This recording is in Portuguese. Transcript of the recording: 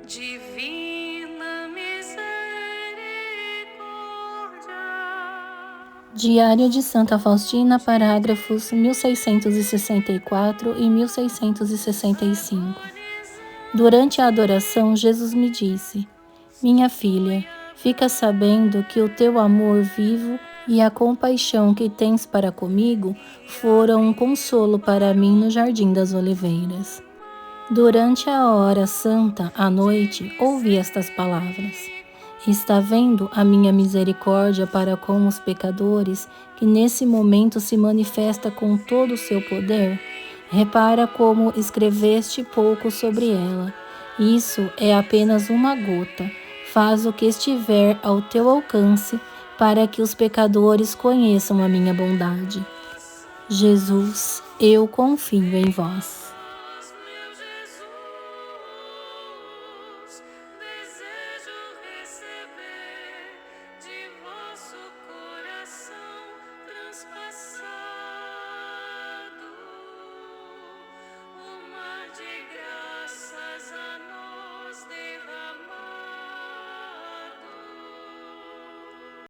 Divina Misericórdia. Diário de Santa Faustina, parágrafos 1664 e 1665. Durante a adoração, Jesus me disse: Minha filha, fica sabendo que o teu amor vivo e a compaixão que tens para comigo foram um consolo para mim no Jardim das Oliveiras. Durante a hora santa, à noite, ouvi estas palavras: Está vendo a minha misericórdia para com os pecadores, que nesse momento se manifesta com todo o seu poder? Repara como escreveste pouco sobre ela. Isso é apenas uma gota. Faz o que estiver ao teu alcance para que os pecadores conheçam a minha bondade. Jesus, eu confio em vós.